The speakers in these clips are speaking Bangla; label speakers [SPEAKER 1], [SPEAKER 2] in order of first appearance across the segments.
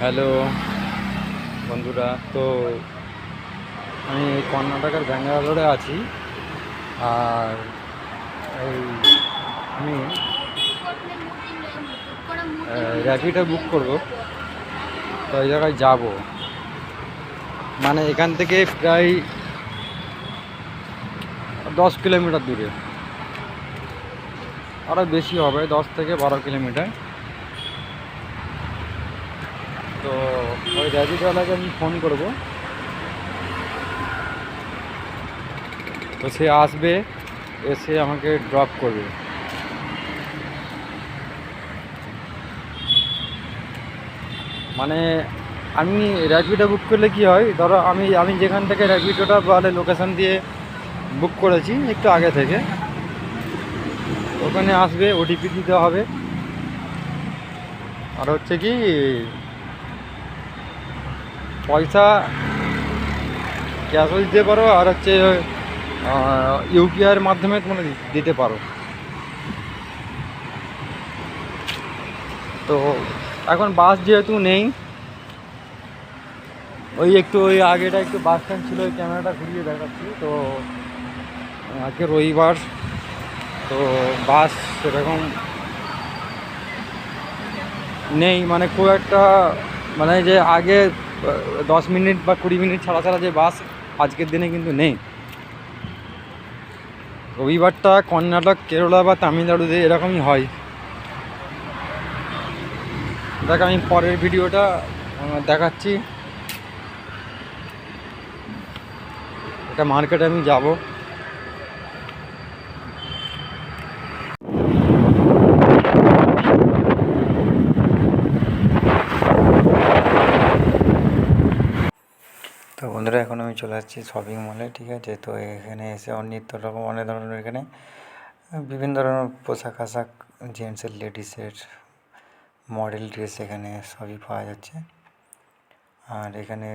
[SPEAKER 1] হ্যালো বন্ধুরা, তো আমি কর্ণাটকের ব্যাঙ্গালোরে আছি। আর এই আমি র্যাপিডো বুক করব, তো এই জায়গায় যাব। মানে এখান থেকে প্রায় 10 কিলোমিটার দূরে, আরও বেশি হবে, 10 থেকে 12 কিলোমিটার। তো ওই র্যাপিডোওয়ালাকে আমি ফোন করব, তো সে আসবে, এসে আমাকে ড্রপ করবে। মানে আমি র্যাপিডো বুক করলে কি হয়, ধরো আমি আমি যেখান থেকে র্যাপিডোটা বলে লোকেশান দিয়ে বুক করেছি একটু আগে থেকে, ওখানে আসবে, ওটিপি দিতে হবে। আর হচ্ছে কি, পয়সা ক্যাশও দিতে পারো, আর হচ্ছে ইউপিআইয়ের মাধ্যমে তোমরা দিতে পারো। তো এখন বাস যেহেতু নেই, ওই আগেটা একটু বাস স্ট্যান্ড ছিল, ওই ক্যামেরাটা ঘুরিয়ে দেখাচ্ছি। তো আজকে রবিবার, তো বাস সেরকম নেই, মানে খুব একটা, মানে যে আগে 10 মিনিট বা 20 মিনিট ছাড়া ছাড়া যে বাস, আজকের দিনে কিন্তু নেই। রবিবারটা কর্ণাটক, কেরলা বা তামিলনাড়ুতে এরকমই হয়। দেখ, আমি পরের ভিডিওটা দেখাচ্ছি। এটা মার্কেটে আমি যাব। তো বন্ধুরা, এখন আমি চলে যাচ্ছি শপিং মলে, ঠিক আছে। তো এখানে এসে নিত্য রকম অনেক ধরনের এখানে বিভিন্ন ধরনের পোশাক আশাক, জেন্টসের, লেডিসের, মডেল ড্রেস এখানে সবই পাওয়া যাচ্ছে। আর এখানে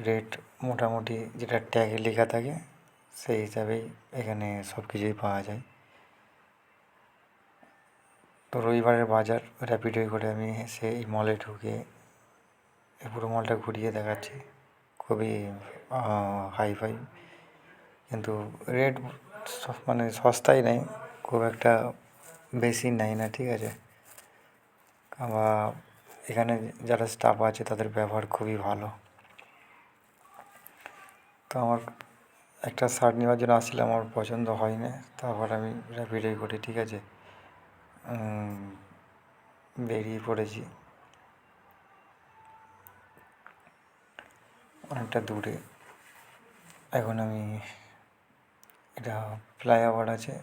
[SPEAKER 1] রেট মোটামুটি যেটা ট্যাগে লেখা থাকে সেই হিসাবেই এখানে সব কিছুই পাওয়া যায়। তো রবিবারের বাজার র্যাপিডোয় করে আমি সেই মলে ঢুকে এই পুরো মলটা ঘুরিয়ে দেখাচ্ছি। খুবই হাই-ফাই, কিন্তু রেট মানে সস্তায় নেই, খুব একটা বেশি নেয় না, ঠিক আছে। আবার এখানে যারা স্টাফ আছে তাদের ব্যবহার খুবই ভালো। তো আমার একটা শার্ট নেওয়ার জন্য আসছিলাম, আমার পছন্দ হয় না, তারপর আমি র্যাপিডোয় করি, ঠিক আছে, বেরিয়ে পড়েছি। অনেকটা দূরে, এখন আমি, এটা ফ্লাইওভার আছে,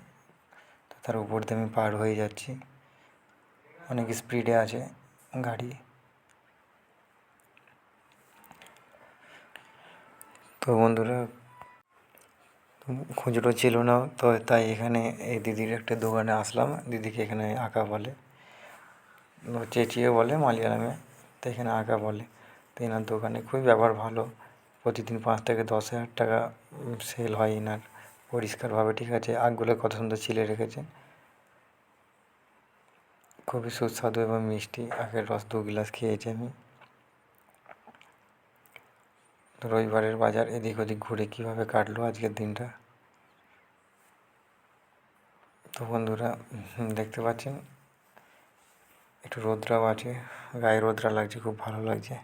[SPEAKER 1] তো তার উপর দিয়ে আমি পার হয়ে যাচ্ছি। অনেক স্পিডে আছে গাড়ি। তো বন্ধুরা, খুচরো ছিল না, তো তাই এখানে এই দিদির একটা দোকানে আসলাম। দিদিকে এখানে আঁকা বলে, চেঁচিয়ে বলে মালিয়ালামে, তো এখানে আঁকা বলে। তো এনার দোকানে খুবই ব্যবহার ভালো, প্রতিদিন 5 থেকে 10 হাজার টাকা সেল হয় এনার, পরিষ্কারভাবে, ঠিক আছে। আখগুলো কত সুন্দর ছিলে রেখেছেন, খুবই সুস্বাদু এবং মিষ্টি। আখের রস 2 গ্লাস খেয়েছি আমি। রবিবারের বাজার এদিক ওদিক ঘুরে কীভাবে কাটলো আজকের দিনটা। তো বন্ধুরা, দেখতে পাচ্ছেন একটু রোদ্রাও আছে, গায়ে রোদ্রা লাগছে, খুব ভালো লাগছে।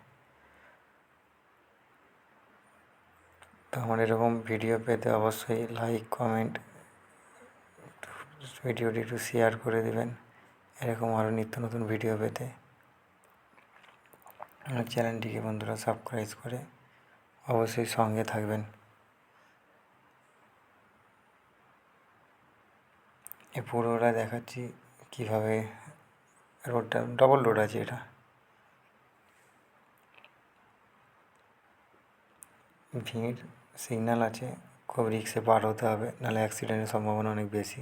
[SPEAKER 1] তো আমার এরকম ভিডিও পেতে অবশ্যই লাইক, কমেন্ট, ভিডিওটি একটু শেয়ার করে দেবেন। এরকম আরও নিত্য নতুন ভিডিও পেতে আমার চ্যানেলটিকে বন্ধুরা সাবস্ক্রাইব করে অবশ্যই সঙ্গে থাকবেন। এই পুরোটা দেখাচ্ছি কীভাবে রোডটা, ডবল রোড আছে এটা। ভিড়, সিগন্যাল আছে, খুব রিক্সে পার হতে হবে, নাহলে অ্যাক্সিডেন্টের সম্ভাবনা অনেক বেশি।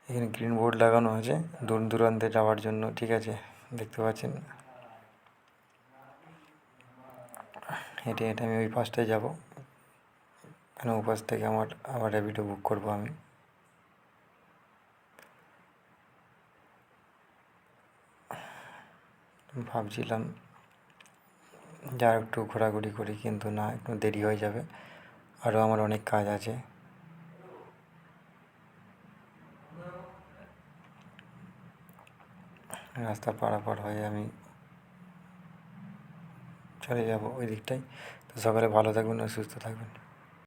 [SPEAKER 1] এখানে গ্রিন বোর্ড লাগানো আছে দূর দূরান্তে যাওয়ার জন্য, ঠিক আছে, দেখতে পাচ্ছেন। হেঁটে হেঁটে আমি ওই পাশটায় যাবো, কেন ওই পাশ থেকে আবার র্যাপিডো বুক করবো আমি। ভাবছিলাম যে আর একটু ঘোরাঘুরি করি, কিন্তু না, একটু দেরি হয়ে যাবে, আরও আমার অনেক কাজ আছে। রাস্তা পারাপার হয়ে আমি চলে যাব ওই দিকটায়। তো সকালে ভালো থাকবেন ও সুস্থ থাকবেন।